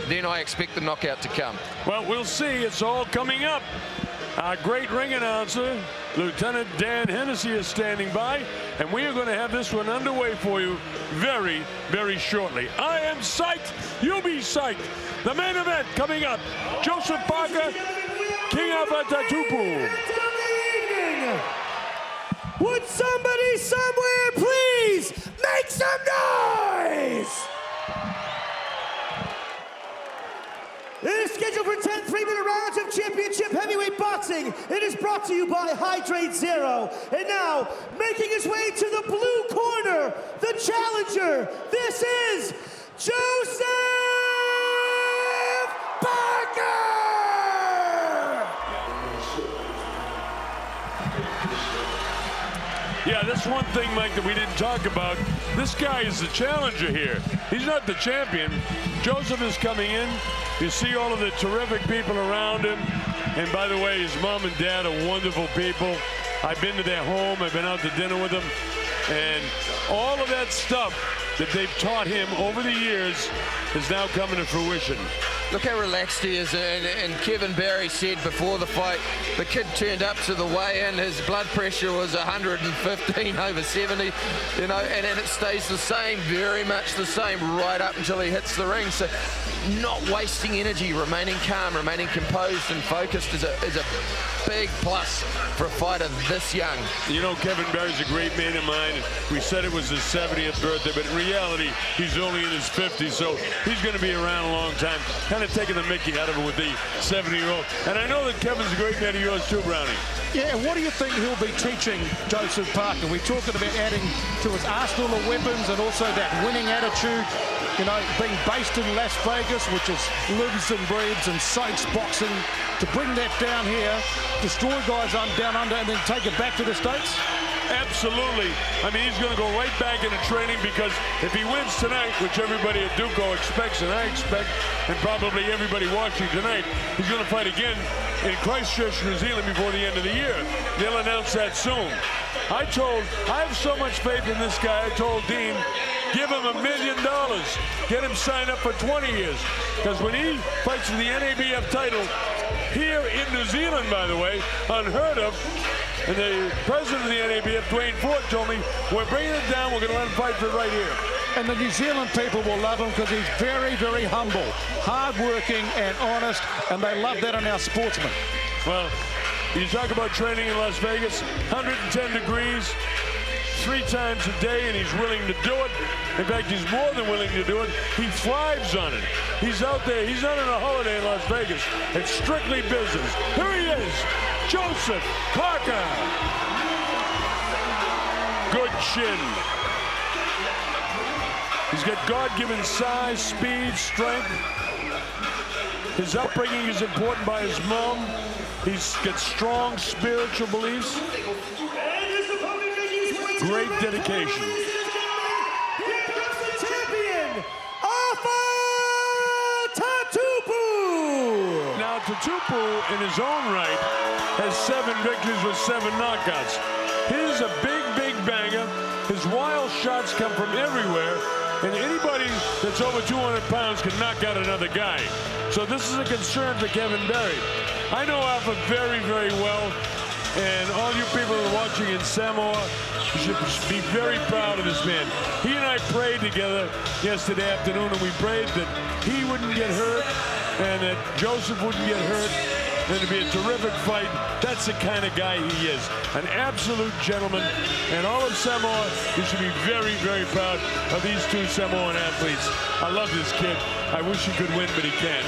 then I expect the knockout to come. Well, we'll see. It's all coming up. Our great ring announcer, Lieutenant Dan Hennessy, is standing by, and we are going to have this one underway for you very, very shortly. I am psyched. You'll be psyched. The main event coming up. Joseph Parker, King Alpha Tatupu. Would somebody somewhere please make some noise? It is scheduled for 10 3-minute rounds of championship heavyweight boxing. It is brought to you by Hydrate Zero. And now, making his way to the blue corner, the challenger, this is Joseph Parker! Yeah, that's one thing, Mike, that we didn't talk about. This guy is the challenger here. He's not the champion. Joseph is coming in. You see all of the terrific people around him. And by the way, his mom and dad are wonderful people. I've been to their home. I've been out to dinner with them. And all of that stuff that they've taught him over the years is now coming to fruition. Look how relaxed he is, and Kevin Barry said before the fight, the kid turned up to the weigh-in, his blood pressure was 115 over 70, you know, and it stays the same, very much the same, right up until he hits the ring. So not wasting energy, remaining calm, remaining composed and focused is a big plus for a fighter this young. You know, Kevin Barry's a great man of mine. We said it was his 70th birthday, but in reality, he's only in his 50s, so he's going to be around a long time. Kind of taking the mickey out of it with the 70-year-old. And I know that Kevin's a great man of yours too, Brownie. Yeah, and what do you think he'll be teaching Joseph Parker? We're talking about adding to his arsenal of weapons and also that winning attitude, you know, being based in Las Vegas, which is lives and breathes and cites boxing, to bring that down here, destroy guys down under, and then take it back to the States? Absolutely. I mean, he's going to go right back into training, because if he wins tonight, which everybody at Duco expects, and I expect, and probably everybody watching tonight, he's going to fight again in Christchurch, New Zealand before the end of the year. They'll announce that soon. I have so much faith in this guy. I told Dean, give him $1 million. Get him signed up for 20 years. Because when he fights for the NABF title here in New Zealand, by the way, unheard of, and the president of the NABF, Dwayne Ford, told me, we're bringing it down, we're going to let him fight for it right here. And the New Zealand people will love him because he's very, very humble, hard-working and honest, and they love that in our sportsmen. Well, you talk about training in Las Vegas, 110 degrees, 3 times a day, and he's willing to do it. In fact, he's more than willing to do it. He thrives on it. He's out there. He's not on a holiday in Las Vegas. It's strictly business. Here he is, Joseph Parker. Good chin. He's got God-given size, speed, strength. His upbringing is important by his mom. He's got strong spiritual beliefs. Great dedication. Here comes the champion, Alpha Tatupu! Now, Tatupu, in his own right, has 7 victories with 7 knockouts. He's a big, big banger. His wild shots come from everywhere, and anybody that's over 200 pounds can knock out another guy. So this is a concern for Kevin Barry. I know Alpha very, very well, and all you people who are watching in Samoa, you should be very proud of this man. He and I prayed together yesterday afternoon, and we prayed that he wouldn't get hurt and that Joseph wouldn't get hurt, and it'd be a terrific fight. That's the kind of guy he is, an absolute gentleman. And all of Samoa, you should be very, very proud of these 2 Samoan athletes. I love this kid. I wish he could win, but he can't.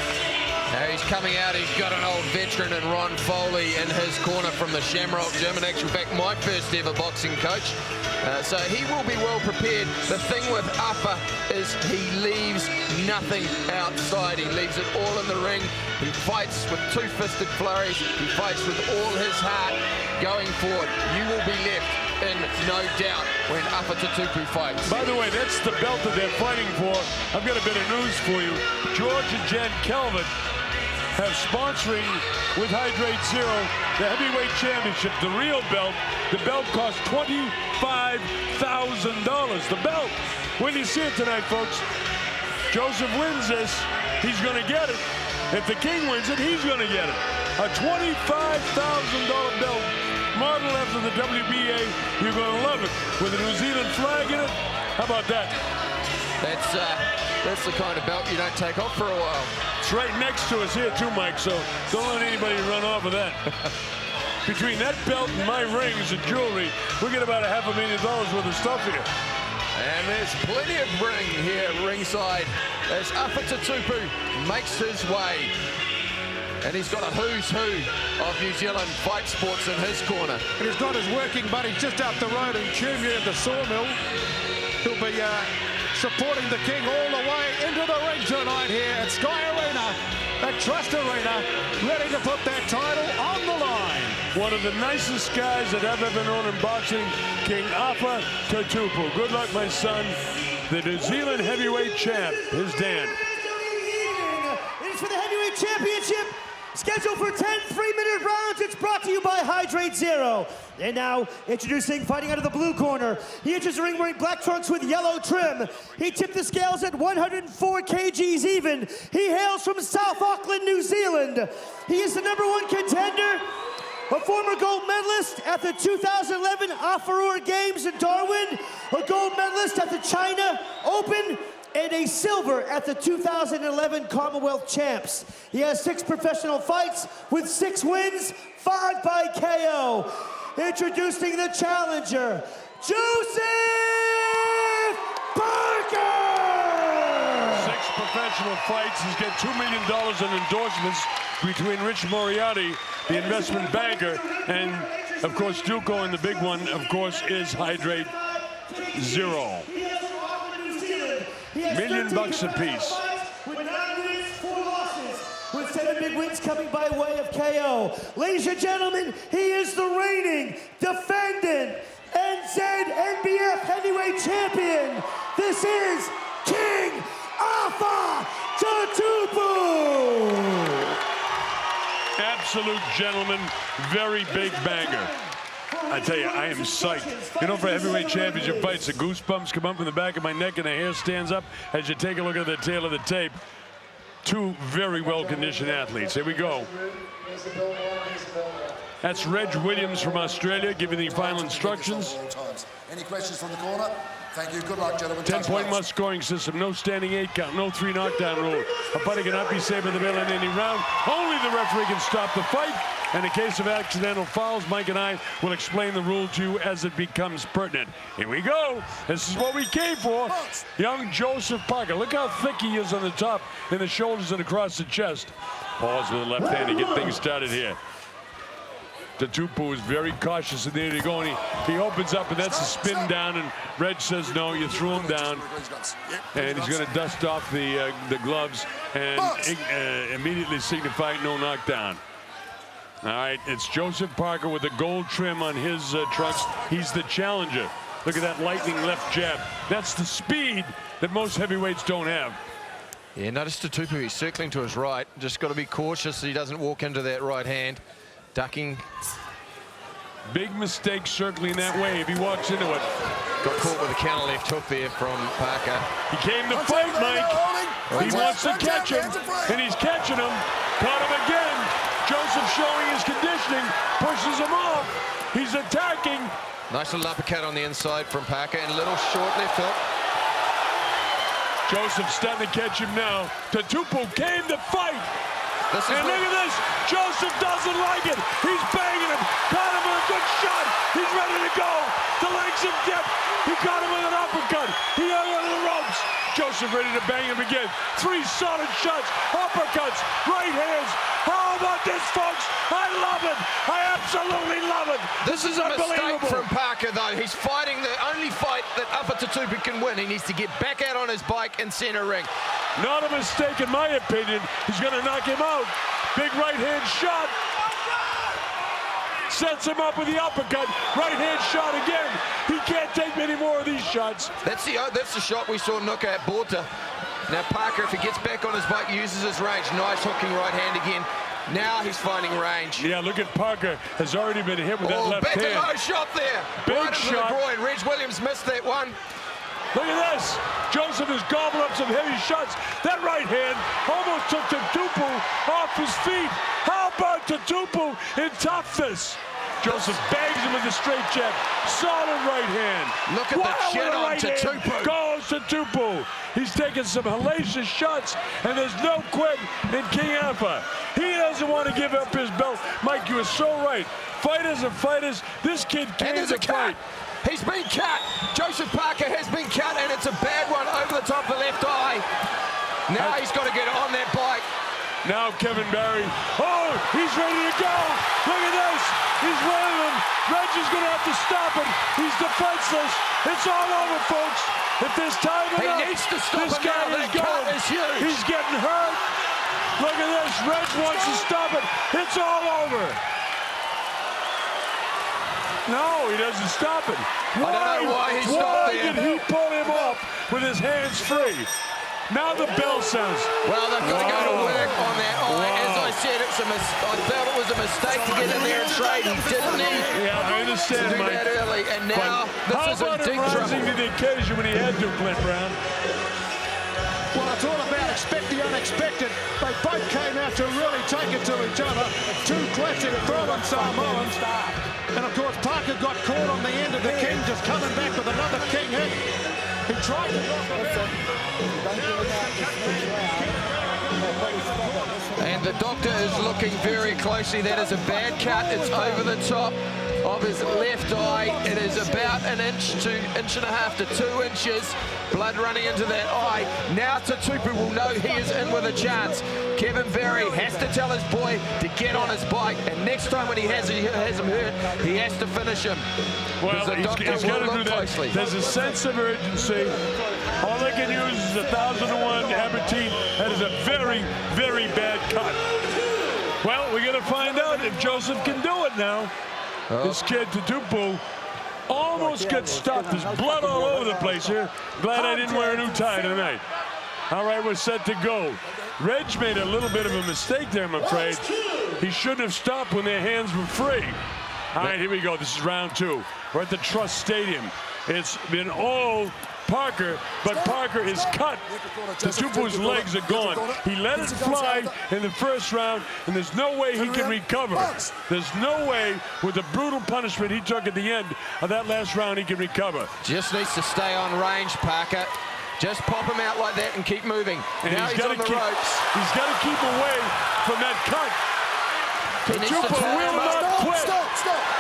Now he's coming out, he's got an old veteran in Ron Foley in his corner from the Shamrock Gym. In actual fact, my first ever boxing coach. So he will be well prepared. The thing with Alpha is he leaves nothing outside. He leaves it all in the ring. He fights with 2-fisted flurries. He fights with all his heart going forward. You will be left in no doubt when Alpha Tatupu fights. By the way, that's the belt that they're fighting for. I've got a bit of news for you. George and Jen Kelvin have sponsoring with Hydrate Zero the heavyweight championship, the real belt. The belt costs $25,000. The belt. When you see it tonight, folks. Joseph wins this, he's going to get it. If the King wins it, he's going to get it. A $25,000 belt modeled after the WBA. You're going to love it with a New Zealand flag in it. How about that? That's the kind of belt you don't take off for a while. It's right next to us here too, Mike, so don't let anybody run off of that. Between that belt and my rings and jewelry, we get about $500,000 worth of stuff here. And there's plenty of ring here ringside as Tatupu makes his way. And he's got a who's who of New Zealand fight sports in his corner. And he's got his working buddy just up the road in Tumia at the sawmill. He'll be supporting the King all the way into the ring tonight here at Sky Arena, at Trust Arena, ready to put that title on the line. One of the nicest guys that I've ever known in boxing, King Tatupu. Good luck, my son. The New Zealand heavyweight champ is Dan. It is for the heavyweight championship. Scheduled for 10 3-minute rounds. It's brought to you by Hydrate Zero. And now, introducing, fighting out of the blue corner. He enters the ring wearing black trunks with yellow trim. He tipped the scales at 104 kgs even. He hails from South Auckland, New Zealand. He is the #1 contender, a former gold medalist at the 2011 Aotearoa Games in Darwin, a gold medalist at the China Open, and a silver at the 2011 Commonwealth Champs. He has 6 professional fights with 6 wins, 5 by KO. Introducing the challenger, Joseph Parker! 6 professional fights. He's got $2 million in endorsements between Rich Moriarty, the investment banker, and, of course, Duco, and the big one, of course, is Hydrate Zero. $1 million apiece. With 9 wins, 4 losses, with 7 big wins coming by way of KO. Ladies and gentlemen, he is the reigning, defending NZNBF heavyweight champion. This is King Tatupu. Absolute gentleman, very big banger. I tell you, I am psyched. You know, for heavyweight championship fights, the goosebumps come up in the back of my neck and the hair stands up as you take a look at the tail of the tape. 2 very well-conditioned athletes. Here we go. That's Reg Williams from Australia giving the final instructions. Any questions from the corner? Thank you. Good luck, gentlemen. 10-point must scoring system. No standing 8 count. No 3 knockdown rule. A fighter cannot be saved in the middle in any round. Only the referee can stop the fight. And in case of accidental fouls, Mike and I will explain the rule to you as it becomes pertinent. Here we go. This is what we came for. Young Joseph Parker. Look how thick he is on the top, in the shoulders and across the chest. Pause with the left hand to get things started here. Tatupu is very cautious, and there you go, and he opens up, and that's a spin down, and Reg says no, you threw him down, and he's going to dust off the gloves and immediately signify no knockdown. All right, it's Joseph Parker with the gold trim on his trunks. He's the challenger. Look at that lightning left jab. That's the speed that most heavyweights don't have. Yeah, notice Tatupu, he's circling to his right. Just got to be cautious that he doesn't walk into that right hand. Ducking. Big mistake circling that way if he walks into it. Got caught with a counter left hook there from Parker. He came to fight, Mike. He wants to catch him, and he's catching him. Caught him again. Joseph showing his conditioning, pushes him off. He's attacking. Nice little uppercut on the inside from Parker, and a little short left hook. Joseph starting to catch him now. Tatupu came to fight. And look at this. Joseph doesn't like it. He's banging him. Caught him with a good shot. He's ready to go. The legs have dipped. He caught him with an uppercut. He hung onto the ropes. Joseph ready to bang him again. 3 solid shots. Uppercuts. Right hands. How about this, folks? I love it. I absolutely love it. This is a mistake from Parker, though. He's fighting the only fight that Tatupu can win. He needs to get back out on his bike and center ring. Not a mistake, in my opinion. He's going to knock him out. Big right hand shot. Sets him up with the uppercut. Right hand shot again. He can't take many more of these shots. That's the shot we saw knock out Borta. Now Parker, if he gets back on his bike, uses his range. Nice hooking right hand again. Now he's finding range. Yeah, look at Parker. Has already been hit with that left hand. Back-to-low shot there. Big right into shot. the groin. Reg Williams missed that one. Look at this. Joseph has gobbled up some heavy shots. That right hand almost took Tatupu off his feet. How about Tatupu in toughness? Joseph bags him with the straight jab. Solid right hand. Look at the chin on Tatupu. Goes Tatupu. He's taking some hellacious shots, and there's no quit in King Alpha. He doesn't want to give up his belt. Mike, you are so right. Fighters are fighters. This kid came to fight. He's been cut. Joseph Parker has been cut, and it's a bad one over the top of the left eye. Now he's got to get on that bike. Now Kevin Barry. Oh, he's ready to go. Look at this. He's running him. Reggie's going to have to stop it. He's defenseless. It's all over, folks. If there's time enough, he needs to stop this him guy now. is That cut going. is huge. He's getting hurt. Look at this. Reg wants to stop it. It's all over. No, he doesn't stop it. I don't know why he stopped there. Why did he pull him off with his hands free? Now the bell sounds. Well, they've got to go to work on that eye. As I said, I felt it was a mistake to get in there and trade. He didn't need Yeah, I understand, to do Mike. that early. And now this is in deep rising trouble. to the occasion when he had to, Clint Brown? Well, it's all about expect the unexpected. They both came out to really take it to each other. Two classic throwing Samoans. And of course, Parker got caught on the end of the king, just coming back with another king hit. He tried to knock him out. And the doctor is looking very closely. That is a bad cut. It's over the top of his left eye. It is about an inch to inch and a half to 2 inches. Blood running into that eye. Now Tatupu will know he is in with a chance. Kevin Berry has to tell his boy to get on his bike, and next time when he has him hurt, he has to finish him. Well, the doctor he's got will to do look that. closely. There's a sense of urgency. All they can use is 1,001 Aberdeen. That is a very, very bad cut. Well, we're going to find out if Joseph can do it now. This kid, Tatupu, almost gets stopped. There's blood all over the place here. Glad I didn't wear a new tie tonight. All right, we're set to go. Reg made a little bit of a mistake there, I'm afraid. He shouldn't have stopped when their hands were free. All right, here we go. This is round 2. We're at the Trust Stadium. It's been all Parker, but Parker is cut. Tatupu's legs are gone. He let it fly in the first round, and there's no way he can recover. There's no way with the brutal punishment he took at the end of that last round he can recover. Just needs to stay on range, Parker. Just pop him out like that and keep moving. And now he's on the ropes. He's got to keep away from that cut. Tatupu will not quit. Stop.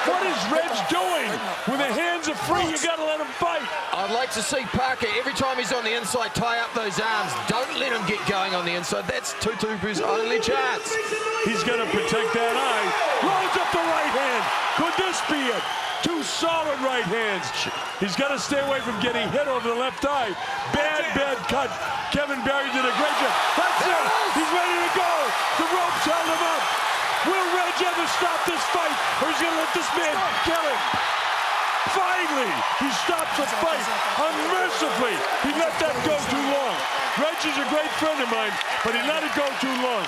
What is Reg doing? When the hands are free, you got to let him fight. I'd like to see Parker, every time he's on the inside, tie up those arms. Don't let him get going on the inside. That's Tatupu's only chance. He's got to protect that eye. Loads up the right hand. Could this be it? 2 solid right hands. He's got to stay away from getting hit over the left eye. Bad cut. Kevin Barry did a great job. That's it. He's ready to go. The ropes held him up. Will Reg ever stop this fight, or is he going to let this man kill him? Finally, he stops the fight. Unmercifully, he let that go too long. Reg is a great friend of mine, but he let it go too long.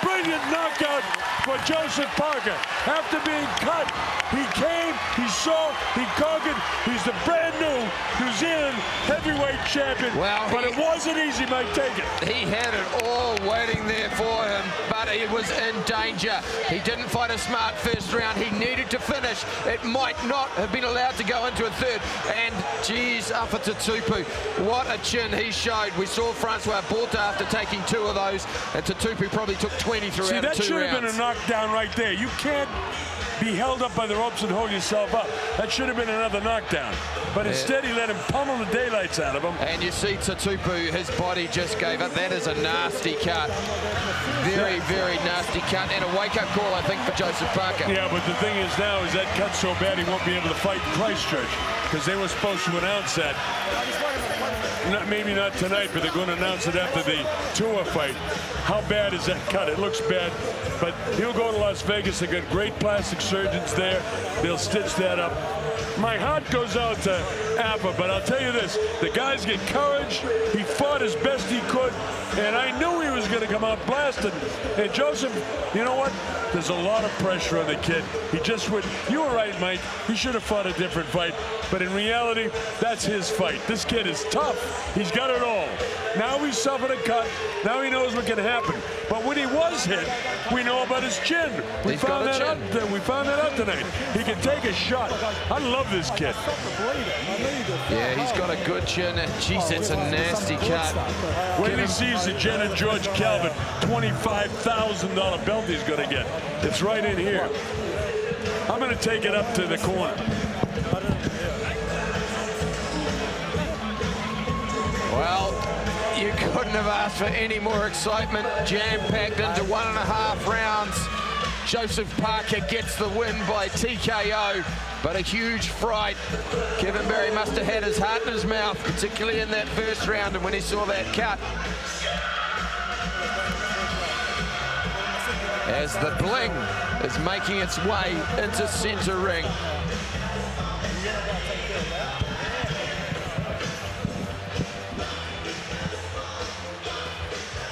Brilliant knockout for Joseph Parker. After being cut, he came, he saw, he conquered. He's the brand new New Zealand heavyweight champion. Well, but it wasn't easy, Mike. Take it. He had it all waiting there for him, but he was in danger. He didn't fight a smart first round. He needed to finish. It might not have been allowed to go into a third. And geez, up for Tatupu. What a chin he showed. We saw Francois Borta after taking 2 of those, and Tatupu probably took 20 throughout 2 rounds. See, that should have been a knockdown right there. You can't be held up by the ropes and hold yourself up. That should have been another knockdown. But instead, he let him pummel the daylights out of him. And you see Tatupu, his body just gave up. That is a nasty cut. Very, very nasty cut. And a wake-up call, I think, for Joseph Parker. Yeah, but the thing is now is that cut so bad he won't be able to fight in Christchurch, because they were supposed to announce that. Maybe not tonight, but they're going to announce it after the tour fight. How bad is that cut? It looks bad, but he'll go to Las Vegas. They've got great plastic surgeons there. They'll stitch that up. My heart goes out to Appa, but I'll tell you this, the guys get courage. He fought as best he could, and I knew he was going to come out blasted. And Joseph, you know what? There's a lot of pressure on the kid. He just went, you were right, Mike. He should have fought a different fight. But in reality, that's his fight. This kid is tough. He's got it all. Now he suffered a cut. Now he knows what can happen. But when he was hit, we know about his chin. We found that out tonight. He can take a shot. I love this kid. Yeah, he's got a good chin. And geez, it's a nasty cut. When he sees the Jen and George Calvin $25,000 belt he's going to get. It's right in here. I'm going to take it up to the corner. Well, you couldn't have asked for any more excitement. Jam-packed into 1.5 rounds. Joseph Parker gets the win by TKO, but a huge fright. Kevin Barry must have had his heart in his mouth, particularly in that first round and when he saw that cut. As the bling is making its way into center ring.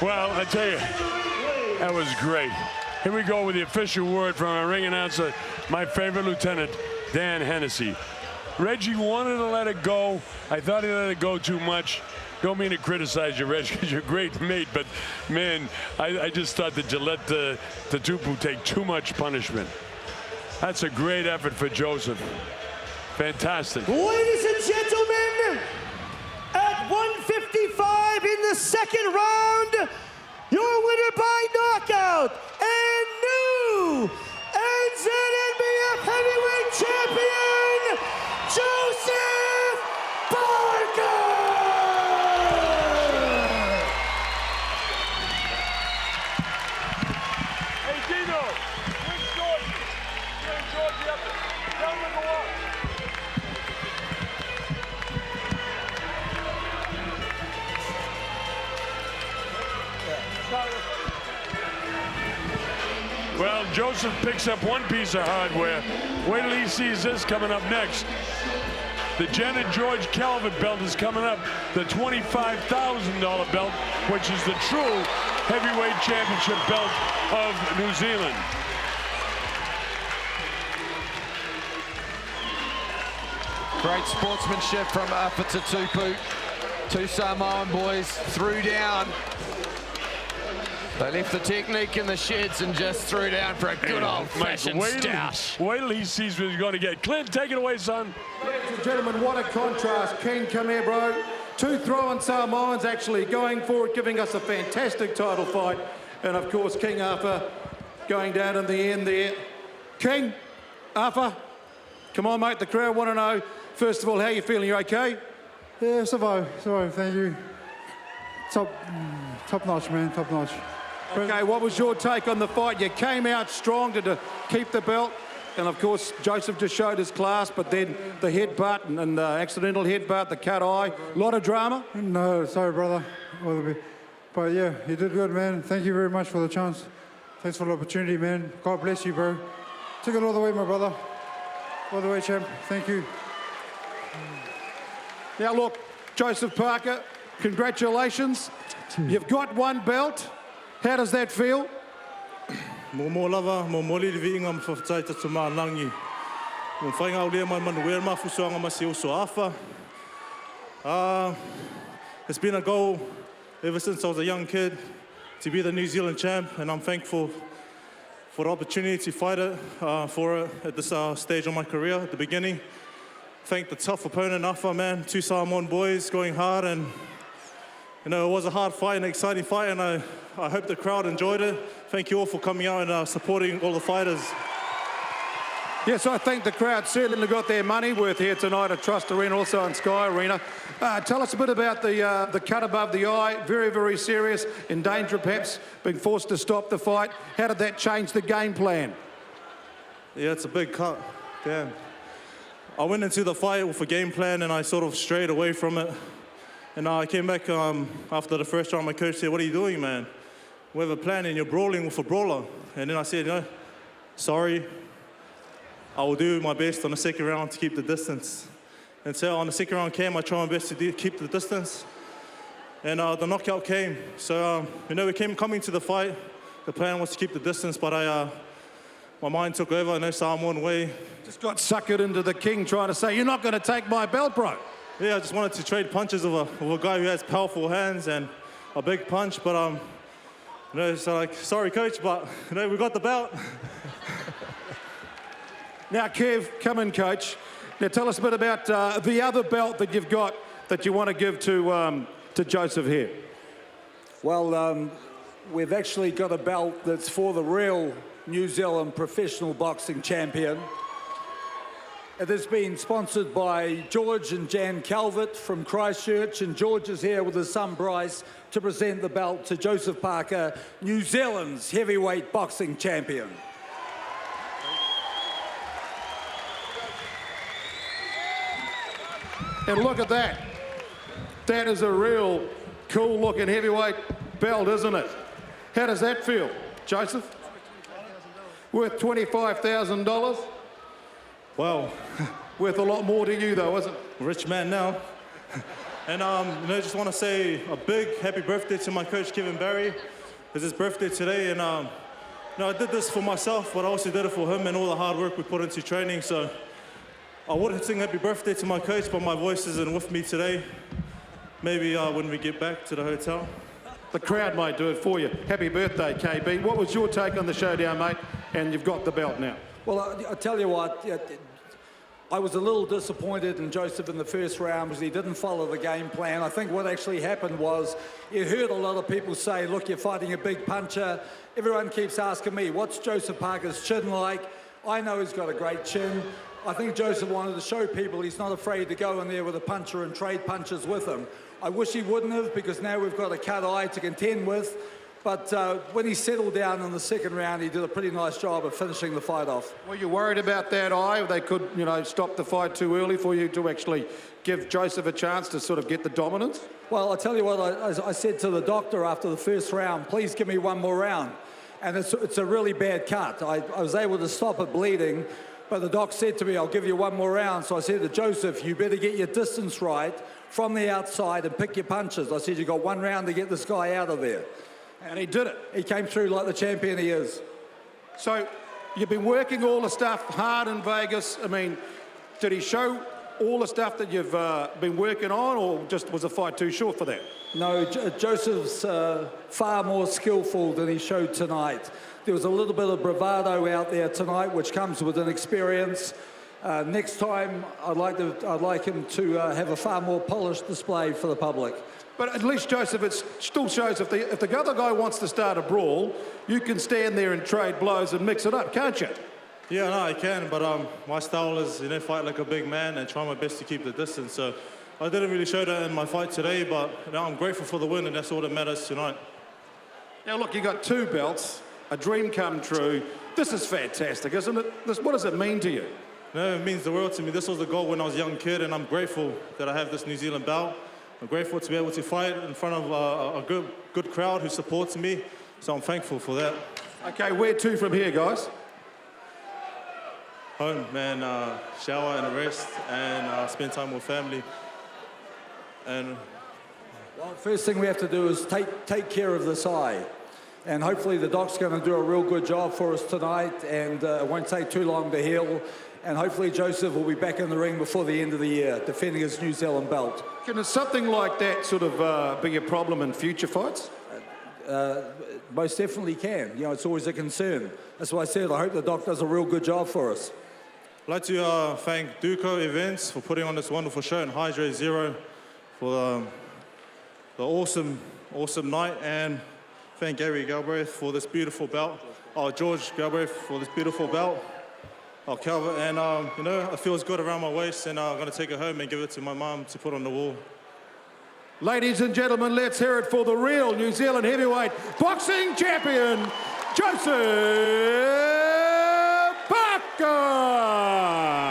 Well, I tell you, that was great. Here we go with the official word from our ring announcer, my favorite lieutenant, Dan Hennessy. Reggie wanted to let it go. I thought he let it go too much. Don't mean to criticize you, Reggie, because you're a great mate, but man, I just thought that you let the Tatupu take too much punishment. That's a great effort for Joseph. Fantastic. Ladies and gentlemen, at 155 in the second round, your winner by knockout and new NZNBF heavyweight champion, Joseph Parker! Hey, Dino, where's Georgie? Bring Georgie up there. Tell him to go up. Well, Joseph picks up one piece of hardware. Wait till he sees this coming up next. The Jen and George Calvin belt is coming up. The $25,000 belt, which is the true heavyweight championship belt of New Zealand. Great sportsmanship from Afa Tatupu. Two Samoan boys threw down. They left the technique in the sheds and just threw down for a good old-fashioned stoush. Wait till he sees what he's going to get. Clint, take it away, son. Ladies and gentlemen, what a contrast. King, come here, bro. Two throwing Samoans actually going for it, giving us a fantastic title fight. And, of course, King Afa going down in the end there. King, Afa, come on, mate. The crowd want to know, first of all, how you feeling? You okay? Yeah, survive, thank you. Top notch, man, top notch. Okay, what was your take on the fight? You came out strong to keep the belt. And, of course, Joseph just showed his class, but then the headbutt and the accidental headbutt, the cut eye, a lot of drama. No, sorry, brother. But, yeah, you did good, man. Thank you very much for the chance. Thanks for the opportunity, man. God bless you, bro. Took it all the way, my brother. All the way, champ. Thank you. Now, look, Joseph Parker, congratulations. You've got one belt. How does that feel? Mo lava, mo moli le vinga mo fatai tatu malangi. Mo whainga o lea man wer mafusoanga masio so Afa. It's been a goal ever since I was a young kid to be the New Zealand champ, and I'm thankful for the opportunity to fight it for it at this stage of my career at the beginning. Thank the tough opponent, Afa, man. Two Samoan boys going hard, and you know, it was a hard fight, an exciting fight, and I hope the crowd enjoyed it. Thank you all for coming out and supporting all the fighters. Yes, I think the crowd certainly got their money worth here tonight at Trust Arena, also on Sky Arena. Tell us a bit about the cut above the eye, very, very serious, in danger perhaps, being forced to stop the fight. How did that change the game plan? Yeah, it's a big cut, damn. I went into the fight with a game plan and I sort of strayed away from it. And I came back after the first round. My coach said, "What are you doing, man? We have a plan and you're brawling with a brawler." And then I said, "No, sorry. I will do my best on the second round to keep the distance." And so on the second round came, I tried my best to keep the distance. And the knockout came. So, we came coming to the fight. The plan was to keep the distance, but my mind took over. I know Samoan way. Just got suckered into the king trying to say, you're not going to take my belt, bro. Yeah, I just wanted to trade punches with a guy who has powerful hands and a big punch. But, so like, sorry, coach, but, we got the belt. Now, Kev, come in, coach. Now, tell us a bit about the other belt that you've got that you want to give to Joseph here. Well, we've actually got a belt that's for the real New Zealand professional boxing champion. It has been sponsored by George and Jan Calvert from Christchurch, and George is here with his son Bryce to present the belt to Joseph Parker, New Zealand's heavyweight boxing champion. And look at that. That is a real cool looking heavyweight belt, isn't it? How does that feel, Joseph? Worth $25,000? Wow. Worth a lot more to you though, isn't it? Rich man now. And I just want to say a big happy birthday to my coach, Kevin Barry. It's his birthday today, and I did this for myself, but I also did it for him and all the hard work we put into training. So I would sing happy birthday to my coach, but my voice isn't with me today. Maybe when we get back to the hotel. The crowd might do it for you. Happy birthday, KB. What was your take on the showdown, mate? And you've got the belt now. Well, I tell you what, I was a little disappointed in Joseph in the first round because he didn't follow the game plan. I think what actually happened was you heard a lot of people say, look, you're fighting a big puncher. Everyone keeps asking me, what's Joseph Parker's chin like? I know he's got a great chin. I think Joseph wanted to show people he's not afraid to go in there with a puncher and trade punches with him. I wish he wouldn't have, because now we've got a cut eye to contend with. But when he settled down in the second round, he did a pretty nice job of finishing the fight off. Were you worried about that eye? They could, stop the fight too early for you to actually give Joseph a chance to sort of get the dominance? Well, I tell you what, I said to the doctor after the first round, please give me one more round. And it's a really bad cut. I was able to stop it bleeding, but the doc said to me, I'll give you one more round. So I said to Joseph, you better get your distance right from the outside and pick your punches. I said, you got one round to get this guy out of there. And he did it. He came through like the champion he is. So you've been working all the stuff hard in Vegas. I mean, did he show all the stuff that you've been working on, or just was the fight too short for that? No, Joseph's far more skillful than he showed tonight. There was a little bit of bravado out there tonight, which comes with an experience. Next time, I'd like him to have a far more polished display for the public. But at least, Joseph, it still shows if the other guy wants to start a brawl, you can stand there and trade blows and mix it up, can't you? Yeah, no, I can, but my style is, fight like a big man and try my best to keep the distance. So I didn't really show that in my fight today, but I'm grateful for the win, and that's all that matters tonight. Now, look, you got two belts, a dream come true. This is fantastic, isn't it? What does it mean to you? No, it means the world to me. This was the goal when I was a young kid, and I'm grateful that I have this New Zealand belt. I'm grateful to be able to fight in front of a good crowd who supports me, so I'm thankful for that. Okay, where to from here, guys? Home, man. Shower and rest, and spend time with family. And well, first thing we have to do is take care of this eye. And hopefully the doc's going to do a real good job for us tonight, and it won't take too long to heal. And hopefully Joseph will be back in the ring before the end of the year, defending his New Zealand belt. Can something like that sort of be a problem in future fights? Most definitely can. It's always a concern. That's why I said I hope the doc does a real good job for us. I'd like to thank Duco Events for putting on this wonderful show, and Hydrate Zero for the awesome night, and thank Gary Galbraith for this beautiful belt. George Galbraith for this beautiful belt. Calvert, and it feels good around my waist, and I'm going to take it home and give it to my mom to put on the wall. Ladies and gentlemen, let's hear it for the real New Zealand heavyweight boxing champion, Joseph Parker!